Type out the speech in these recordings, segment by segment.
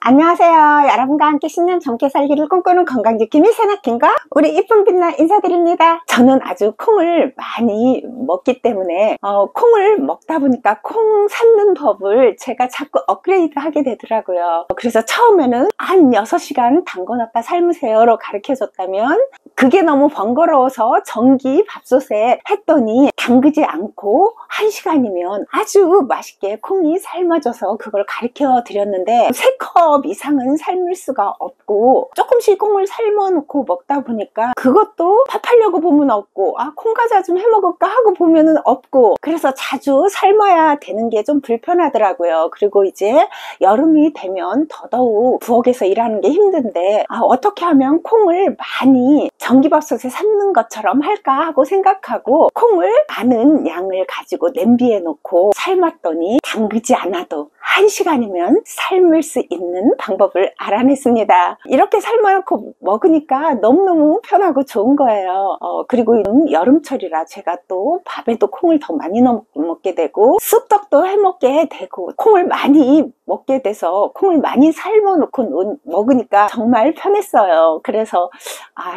안녕하세요. 여러분과 함께 10년 젊게 살기를 꿈꾸는 건강지킴이 새나킴과 우리 이쁜 빛나 인사드립니다. 저는 아주 콩을 많이 먹기 때문에 콩을 먹다 보니까 콩 삶는 법을 제가 자꾸 업그레이드 하게 되더라고요. 그래서 처음에는 한 6시간 담궈놨다 삶으세요로 가르쳐줬다면 그게 너무 번거로워서 전기 밥솥에 했더니 담그지 않고 1시간이면 아주 맛있게 콩이 삶아져서 그걸 가르쳐 드렸는데 3컵 이상은 삶을 수가 없고 조금씩 콩을 삶아 놓고 먹다 보니까 그것도 밥하려고 보면 없고 콩과자 좀 해 먹을까 하고 보면은 없고, 그래서 자주 삶아야 되는 게 좀 불편하더라고요. 그리고 이제 여름이 되면 더더욱 부엌에서 일하는 게 힘든데 어떻게 하면 콩을 많이 전기밥솥에 삶는 것처럼 할까 하고 생각하고 콩을 많은 양을 가지고 냄비에 놓고 삶았더니 담그지 않아도 1시간이면 삶을 수 있는 방법을 알아냈습니다. 이렇게 삶아놓고 먹으니까 너무너무 편하고 좋은 거예요. 그리고 여름철이라 제가 또 밥에도 콩을 더 많이 넣어 먹게 되고 쑥떡도 해 먹게 되고 콩을 많이 먹게 돼서 콩을 많이 삶아 놓고 먹으니까 정말 편했어요. 그래서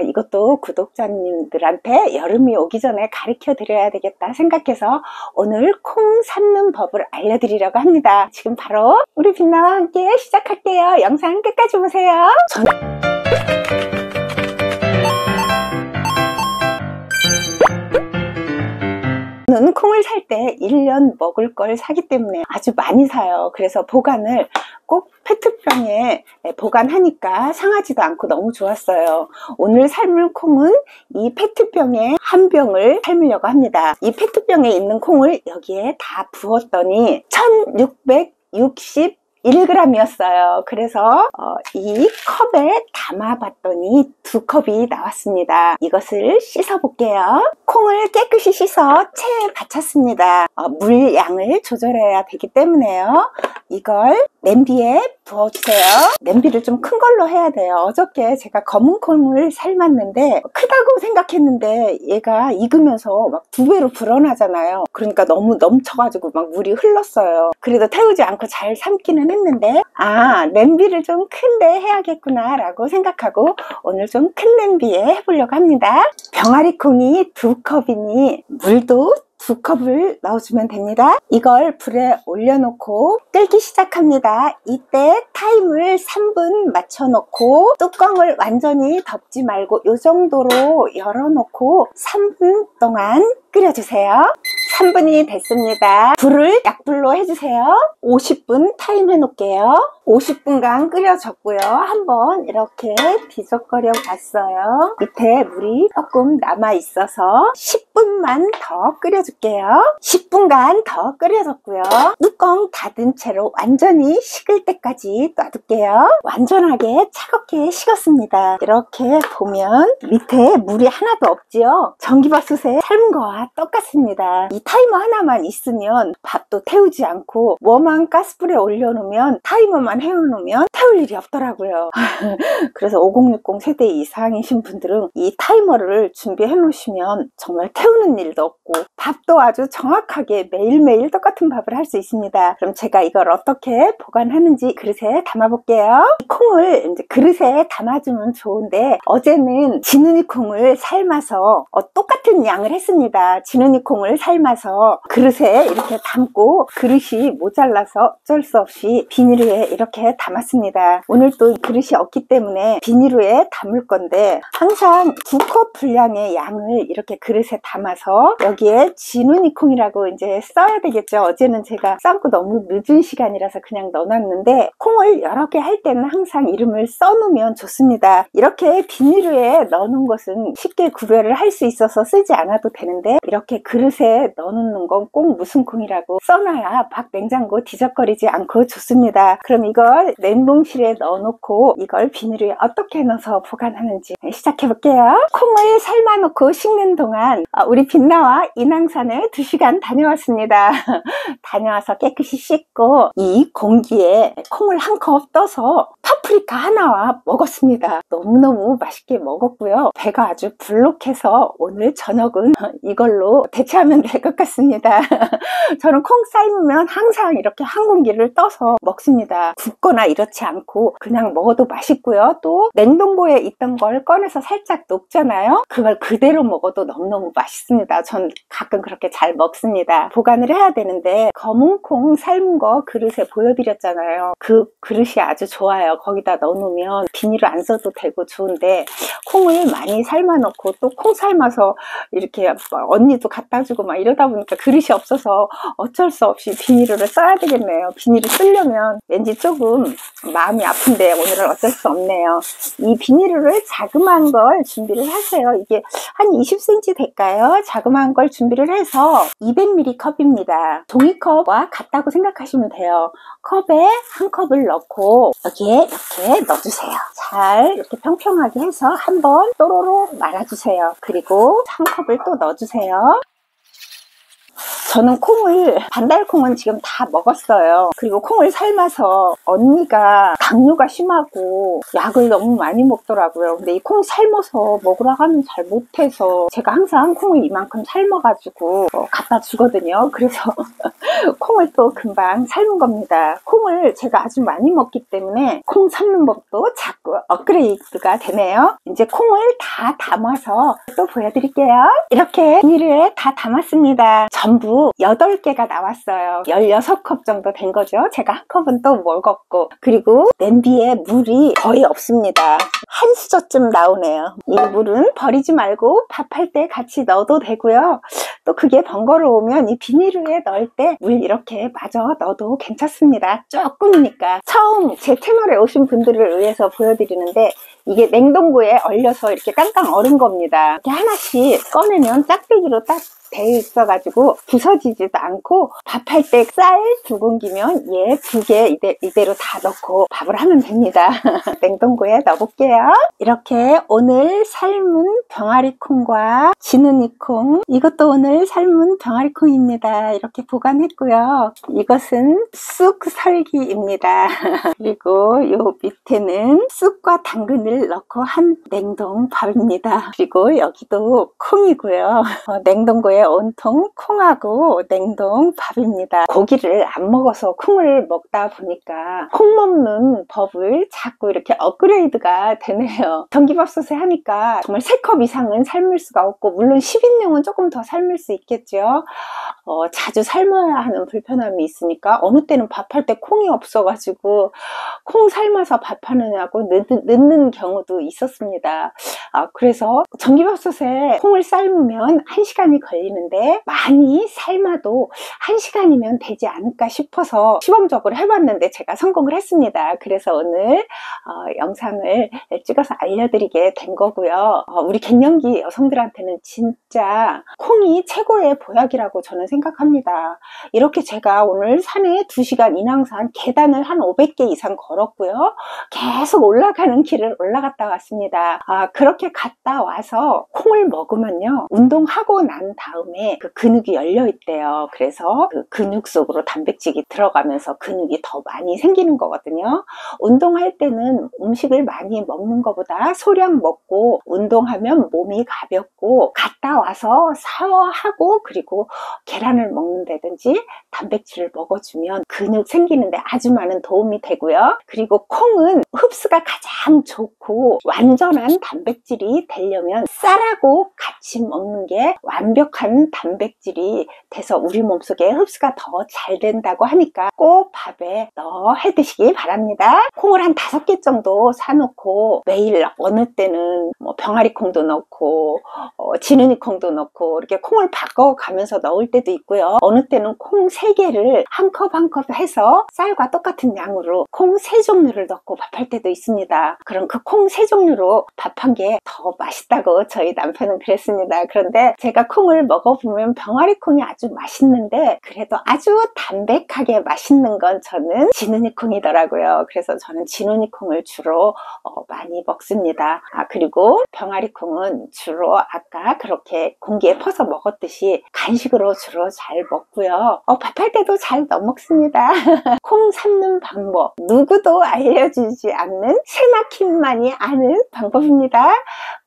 이것도 구독자님들한테 여름이 오기 전에 가르쳐 드려야 되겠다 생각해서 오늘 콩 삶는 법을 알려드리려고 합니다. 지금 바로 우리 빛나와 함께 시작할게요. 영상 끝까지 보세요. 저는 콩을 살 때 1년 먹을 걸 사기 때문에 아주 많이 사요. 그래서 보관을 꼭 페트병에 보관하니까 상하지도 않고 너무 좋았어요. 오늘 삶을 콩은 이 페트병에 한 병을 삶으려고 합니다. 이 페트병에 있는 콩을 여기에 다 부었더니 1661g 이었어요. 그래서 이 컵에 담아봤더니 2컵이 나왔습니다. 이것을 씻어 볼게요. 콩을 깨끗이 씻어 체에 받쳤습니다. 물 양을 조절해야 되기 때문에요. 이걸 냄비에 부어주세요. 냄비를 좀 큰 걸로 해야 돼요. 어저께 제가 검은 콩을 삶았는데 크다고 생각했는데 얘가 익으면서 막 2배로 불어나잖아요. 그러니까 너무 넘쳐가지고 막 물이 흘렀어요. 그래도 태우지 않고 잘 삶기는 했는데 냄비를 좀 큰데 해야겠구나 라고 생각하고 오늘 좀 큰 냄비에 해보려고 합니다. 병아리 콩이 2컵이니 물도 2컵을 넣어주면 됩니다. 이걸 불에 올려놓고 끓기 시작합니다. 이때 타임을 3분 맞춰놓고 뚜껑을 완전히 덮지 말고 이 정도로 열어놓고 3분 동안 끓여주세요. 3분이 됐습니다. 불을 약불로 해주세요. 50분 타임 해놓을게요. 50분간 끓여줬고요. 한번 이렇게 뒤적거려 봤어요. 밑에 물이 조금 남아있어서 10분만 더 끓여줄게요. 10분간 더 끓여줬고요. 뚜껑 닫은 채로 완전히 식을 때까지 놔둘게요. 완전하게 차갑게 식었습니다. 이렇게 보면 밑에 물이 하나도 없지요. 전기밥솥에 삶은 거와 똑같습니다. 이 타이머 하나만 있으면 밥도 태우지 않고 웜한 가스불에 올려놓으면 타이머만 해놓으면 태울 일이 없더라고요. 그래서 5060 세대 이상이신 분들은 이 타이머를 준비해 놓으시면 정말 태우는 일도 없고 밥도 아주 정확하게 매일매일 똑같은 밥을 할 수 있습니다. 그럼 제가 이걸 어떻게 보관하는지 그릇에 담아 볼게요. 콩을 이제 그릇에 담아주면 좋은데 어제는 지느니 콩을 삶아서 똑같은 양을 했습니다. 지느니 콩을 삶아서 그릇에 이렇게 담고 그릇이 모자라서 어쩔 수 없이 비닐에 이렇게 담았습니다. 오늘 또 그릇이 없기 때문에 비닐에 담을 건데 항상 2컵 분량의 양을 이렇게 그릇에 담아서 여기에 지느니 콩이라고 이제 써야 되겠죠. 어제는 제가 삶고 너무 늦은 시간이라서 그냥 넣어놨는데 콩을 여러 개 할 때는 항상 이름을 써놓으면 좋습니다. 이렇게 비닐에 넣어놓은 것은 쉽게 구별을 할 수 있어서 쓰지 않아도 되는데 이렇게 그릇에 넣어놓는 건 꼭 무슨 콩이라고 써놔야 밖 냉장고 뒤적거리지 않고 좋습니다. 그럼 이걸 냉동실에 넣어놓고 이걸 비닐에 어떻게 넣어서 보관하는지 시작해 볼게요. 콩을 삶아 놓고 식는 동안 우리 빛나와 인왕산을 2시간 다녀왔습니다. 다녀와서 깨끗이 씻고 이 공기에 콩을 1컵 떠서 파프리카 하나와 먹었습니다. 너무너무 맛있게 먹었고요. 배가 아주 불룩해서 오늘 저녁은 이걸로 대체하면 될 것 같습니다. 저는 콩 삶으면 항상 이렇게 한 공기를 떠서 먹습니다. 굽거나 이렇지 않고 그냥 먹어도 맛있고요. 또 냉동고에 있던 걸 꺼내서 살짝 녹잖아요. 그걸 그대로 먹어도 너무너무 맛있습니다. 전 가끔 그렇게 잘 먹습니다. 보관을 해야 되는데 검은 콩 삶은 거 그릇에 보여드렸잖아요. 그 그릇이 아주 좋아요. 거기다 넣어놓으면 비닐을 안 써도 되고 좋은데 콩을 많이 삶아 놓고 또 콩 삶아서 이렇게 언니도 갖다 주고 막 이러다 보니까 그릇이 없어서 어쩔 수 없이 비닐을 써야 되겠네요. 비닐을 쓰려면 왠지 조금 마음이 아픈데 오늘은 어쩔 수 없네요. 이 비닐을 자그마한 걸 준비를 하세요. 이게 한 20cm 될까요? 자그마한 걸 준비를 해서 200ml 컵입니다. 종이컵과 같다고 생각하시면 돼요. 컵에 한 컵을 넣고 여기에 이렇게 넣어주세요. 잘 이렇게 평평하게 해서 한번 또로로 말아주세요. 그리고 한 컵을 또 넣어주세요. 저는 반달콩은 지금 다 먹었어요. 그리고 콩을 삶아서 언니가 당뇨가 심하고 약을 너무 많이 먹더라고요. 근데 이 콩 삶아서 먹으라 하면 잘 못해서 제가 항상 콩을 이만큼 삶아가지고 갖다 주거든요. 그래서 콩을 또 금방 삶은 겁니다. 콩을 제가 아주 많이 먹기 때문에 콩 삶는 법도 자꾸 업그레이드가 되네요. 이제 콩을 다 담아서 또 보여드릴게요. 이렇게 비닐에 다 담았습니다. 전부 8개가 나왔어요. 16컵 정도 된 거죠. 제가 한 컵은 또 먹었고, 그리고 냄비에 물이 거의 없습니다. 한 수저쯤 나오네요. 이 물은 버리지 말고 밥할 때 같이 넣어도 되고요. 또 그게 번거로우면 이 비닐에 넣을 때 물 이렇게 마저 넣어도 괜찮습니다. 조금이니까. 처음 제 채널에 오신 분들을 위해서 보여드리는데 이게 냉동고에 얼려서 이렇게 깡깡 얼은 겁니다. 이렇게 하나씩 꺼내면 짝대기로 딱 되어 있어가지고 부서지지도 않고 밥할 때 쌀 2공기면 얘 2개 이대로 다 넣고 밥을 하면 됩니다. 냉동고에 넣어볼게요. 이렇게 오늘 삶은 병아리콩과 지느니콩, 이것도 오늘 삶은 병아리콩입니다. 이렇게 보관했고요. 이것은 쑥 설기입니다. 그리고 요 밑에는 쑥과 당근을 넣고 한 냉동밥입니다. 그리고 여기도 콩이고요. 냉동고에 온통 콩하고 냉동밥입니다. 고기를 안 먹어서 콩을 먹다 보니까 콩 먹는 법을 자꾸 이렇게 업그레이드가 되네요. 전기밥솥에 하니까 정말 3컵 이상은 삶을 수가 없고, 물론 10인용은 조금 더 삶을 수 있겠죠. 자주 삶아야 하는 불편함이 있으니까 어느 때는 밥할 때 콩이 없어가지고 콩 삶아서 밥하느냐고 늦는 경우도 있었습니다. 그래서 전기밥솥에 콩을 삶으면 1시간이 걸리는데 많이 삶아도 1시간이면 되지 않을까 싶어서 시범적으로 해봤는데 제가 성공을 했습니다. 그래서 오늘 영상을 찍어서 알려드리게 된 거고요. 우리 갱년기 여성들한테는 진짜 콩이 최고의 보약이라고 저는 생각합니다. 이렇게 제가 오늘 산에 2시간 인왕산 계단을 한 500개 이상 걸었고요. 계속 올라가는 길을 올라갔다 왔습니다. 그렇게 갔다 와서 콩을 먹으면요, 운동하고 난 다음에 그 근육이 열려 있대요. 그래서 그 근육 속으로 단백질이 들어가면서 근육이 더 많이 생기는 거거든요. 운동할 때는 음식을 많이 먹는 것보다 소량 먹고 운동하면 몸이 가볍고, 갔다 와서 샤워하고 그리고 계란을 먹는다든지 단백질을 먹어주면 근육 생기는데 아주 많은 도움이 되고요. 그리고 콩은 흡수가 가장 좋고 완전한 단백질이 되려면 쌀하고 같이 먹는 게 완벽한 단백질이 돼서 우리 몸속에 흡수가 더 잘 된다고 하니까 꼭 밥에 넣어 해 드시기 바랍니다. 콩을 한 5개 정도 사놓고 매일 어느 때는 뭐 병아리콩도 넣고 지느니콩도 넣고 이렇게 콩을 바꿔가면서 넣을 때도 있고요. 어느 때는 콩 3개를 한 컵 한 컵 해서 쌀과 똑같은 양으로 콩 3종류를 넣고 밥할 때도 있습니다. 그럼 그 콩 3종류로 밥한 게 더 맛있다고 저희 남편은 그랬습니다. 그런데 제가 콩을 먹어보면 병아리콩이 아주 맛있는데 그래도 아주 담백하게 맛있는 건 저는 지느니콩이더라고요. 그래서 저는 지느니콩을 주로 많이 먹습니다. 그리고 병아리콩은 주로 아까 그렇게 공기에 퍼서 먹었듯이 간식으로 주로 잘 먹고요. 밥할 때도 잘 넣어 먹습니다. 콩 삶는 방법, 누구도 알려주지 않는 새나킴만이 아는 방법입니다.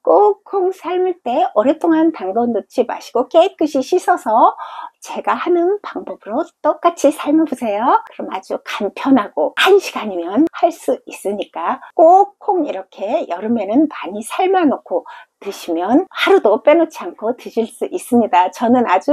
꼭 콩 삶을 때 오랫동안 담궈 놓지 마시고 깨끗이 씻어서 제가 하는 방법으로 똑같이 삶아 보세요. 그럼 아주 간편하고 1시간이면 할 수 있으니까 꼭 콩 이렇게 여름에는 많이 삶아 놓고 드시면 하루도 빼놓지 않고 드실 수 있습니다. 저는 아주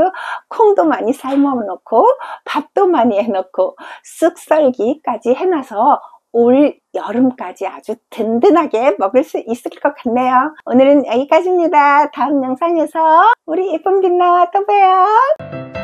콩도 많이 삶아 놓고 밥도 많이 해놓고 쑥썰기까지 해놔서 올 여름까지 아주 든든하게 먹을 수 있을 것 같네요. 오늘은 여기까지입니다. 다음 영상에서 우리 예쁜 빛나 또 봬요.